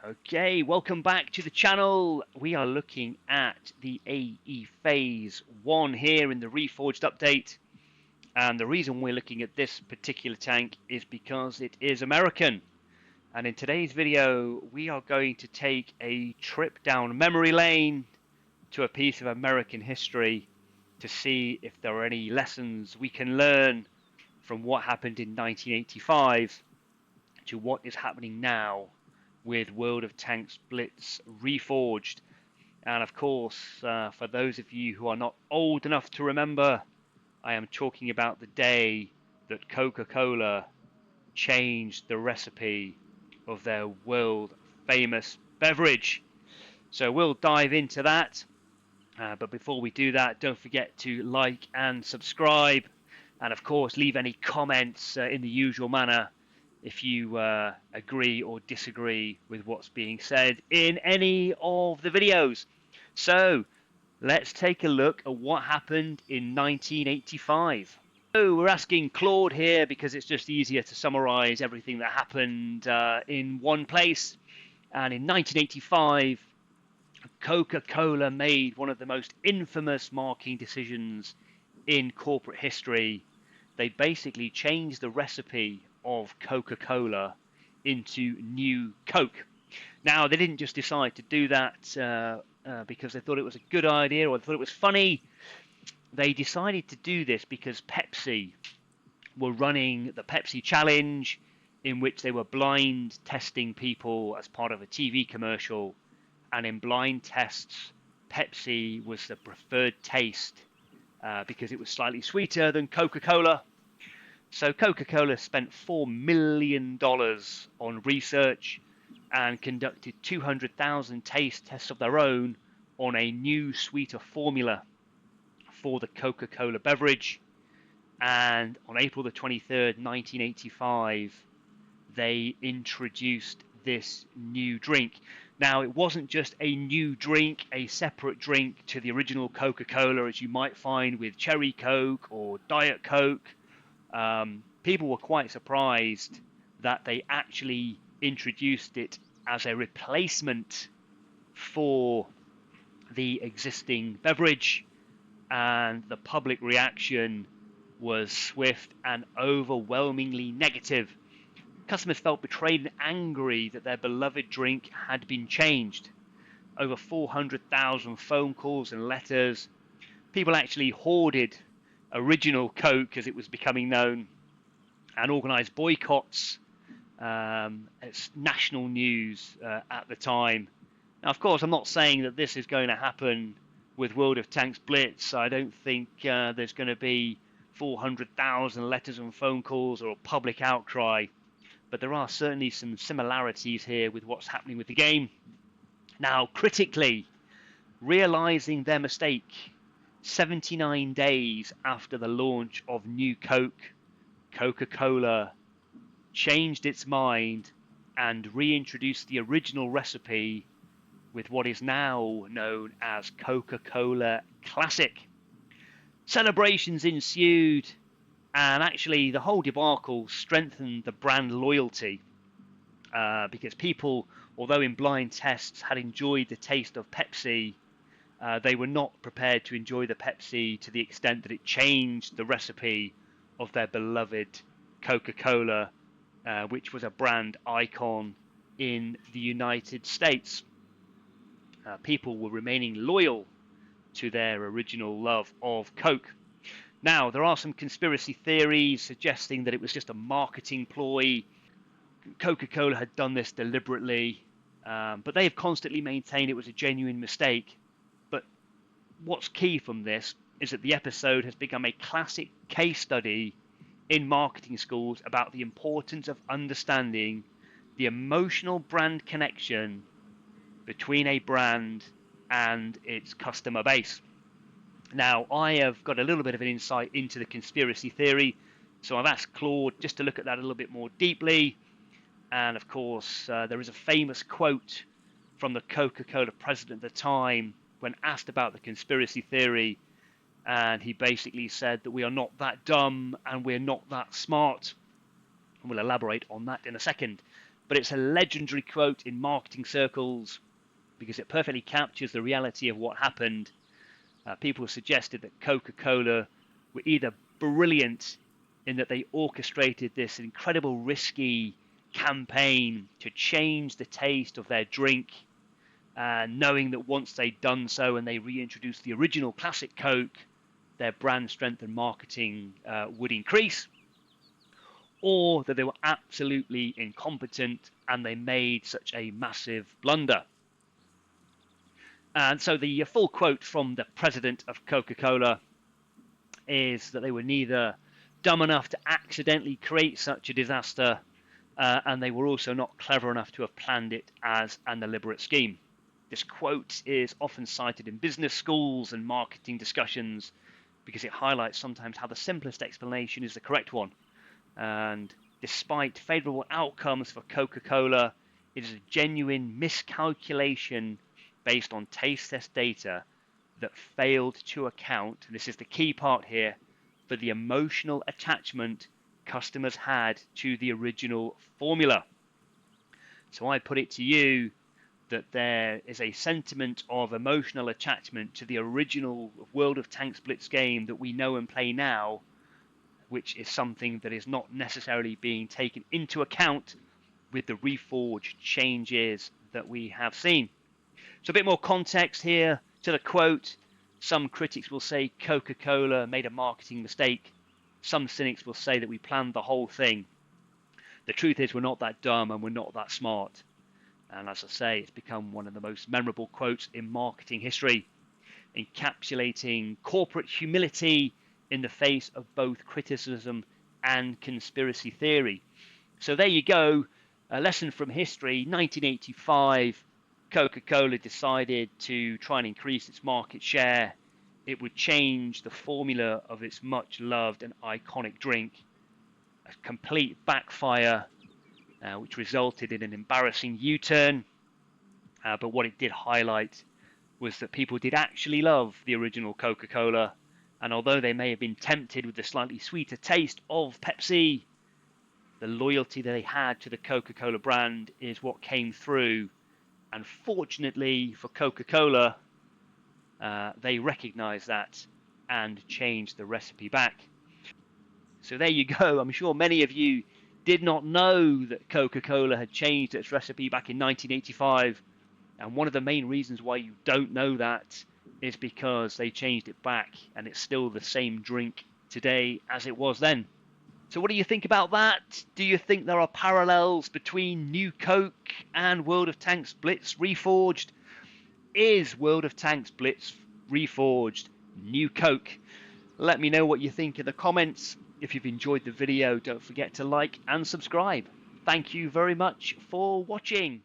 Okay, welcome back to the channel. We are looking at the AE Phase 1 here in the Reforged update. And the reason we're looking at this particular tank is because it is American. And in today's video, we are going to take a trip down memory lane to a piece of American history to see if there are any lessons we can learn from what happened in 1985 to what is happening now with World of Tanks Blitz Reforged. And of course, for those of you who are not old enough to remember, I am talking about the day that Coca-Cola changed the recipe of their world famous beverage. So we'll dive into that. But before we do that, don't forget to like and subscribe. And of course, leave any comments in the usual manner if you agree or disagree with what's being said in any of the videos. So let's take a look at what happened in 1985. So we're asking Claude here because it's just easier to summarize everything that happened in one place. And in 1985, Coca-Cola made one of the most infamous marketing decisions in corporate history. They basically changed the recipe of Coca-Cola into New Coke. Now, they didn't just decide to do that because they thought it was a good idea or they thought it was funny. They decided to do this because Pepsi were running the Pepsi Challenge, in which they were blind testing people as part of a TV commercial. And in blind tests, Pepsi was the preferred taste because it was slightly sweeter than Coca-Cola. So Coca-Cola spent $4 million on research and conducted 200,000 taste tests of their own on a new sweeter formula for the Coca-Cola beverage. And on April the 23rd, 1985, they introduced this new drink. Now, it wasn't just a new drink, a separate drink to the original Coca-Cola, as you might find with Cherry Coke or Diet Coke. People were quite surprised that they actually introduced it as a replacement for the existing beverage, and the public reaction was swift and overwhelmingly negative. Customers felt betrayed and angry that their beloved drink had been changed. Over 400,000 phone calls and letters. People actually hoarded original Coke, as it was becoming known, and organised boycotts. It's national news at the time. Now, of course, I'm not saying that this is going to happen with World of Tanks Blitz. I don't think there's going to be 400,000 letters and phone calls or a public outcry. But there are certainly some similarities here with what's happening with the game. Now, critically, realising their mistake, 79 days after the launch of New Coke, Coca-Cola changed its mind and reintroduced the original recipe with what is now known as Coca-Cola Classic. Celebrations ensued, and actually the whole debacle strengthened the brand loyalty because people, although in blind tests, had enjoyed the taste of Pepsi, they were not prepared to enjoy the Pepsi to the extent that it changed the recipe of their beloved Coca-Cola, which was a brand icon in the United States. People were remaining loyal to their original love of Coke. Now, there are some conspiracy theories suggesting that it was just a marketing ploy. Coca-Cola had done this deliberately, but they have constantly maintained it was a genuine mistake. But what's key from this is that the episode has become a classic case study in marketing schools about the importance of understanding the emotional brand connection between a brand and its customer base. Now, I have got a little bit of an insight into the conspiracy theory, so I've asked Claude just to look at that a little bit more deeply. And of course, there is a famous quote from the Coca-Cola president at the time when asked about the conspiracy theory, and he basically said that we are not that dumb and we're not that smart. And we'll elaborate on that in a second. but it's a legendary quote in marketing circles because it perfectly captures the reality of what happened. People suggested that Coca-Cola were either brilliant in that they orchestrated this incredible risky campaign to change the taste of their drink, knowing that once they'd done so and they reintroduced the original classic Coke, their brand strength and marketing would increase, or that they were absolutely incompetent and they made such a massive blunder. And so the full quote from the president of Coca-Cola is that they were neither dumb enough to accidentally create such a disaster, and they were also not clever enough to have planned it as an deliberate scheme. This quote is often cited in business schools and marketing discussions because it highlights sometimes how the simplest explanation is the correct one. And despite favorable outcomes for Coca-Cola, it is a genuine miscalculation based on taste test data that failed to account, and this is the key part here, for the emotional attachment customers had to the original formula. So I put it to you that there is a sentiment of emotional attachment to the original World of Tanks Blitz game that we know and play now, which is something that is not necessarily being taken into account with the Reforged changes that we have seen. So a bit more context here to the quote. Some critics will say Coca-Cola made a marketing mistake. Some cynics will say that we planned the whole thing. The truth is we're not that dumb and we're not that smart. And as I say, it's become one of the most memorable quotes in marketing history, encapsulating corporate humility in the face of both criticism and conspiracy theory. So there you go, a lesson from history. 1985, Coca-Cola decided to try and increase its market share. It would change the formula of its much loved and iconic drink. A complete backfire, which resulted in an embarrassing U-turn. But what it did highlight was that people did actually love the original Coca-Cola. And although they may have been tempted with the slightly sweeter taste of Pepsi, the loyalty that they had to the Coca-Cola brand is what came through. And fortunately for Coca-Cola, they recognized that and changed the recipe back. So there you go. I'm sure many of you did not know that Coca-Cola had changed its recipe back in 1985. And one of the main reasons why you don't know that is because they changed it back and it's still the same drink today as it was then. So what do you think about that? Do you think there are parallels between New Coke and World of Tanks Blitz Reforged? Is World of Tanks Blitz Reforged New Coke? Let me know what you think in the comments. If you've enjoyed the video, don't forget to like and subscribe. Thank you very much for watching.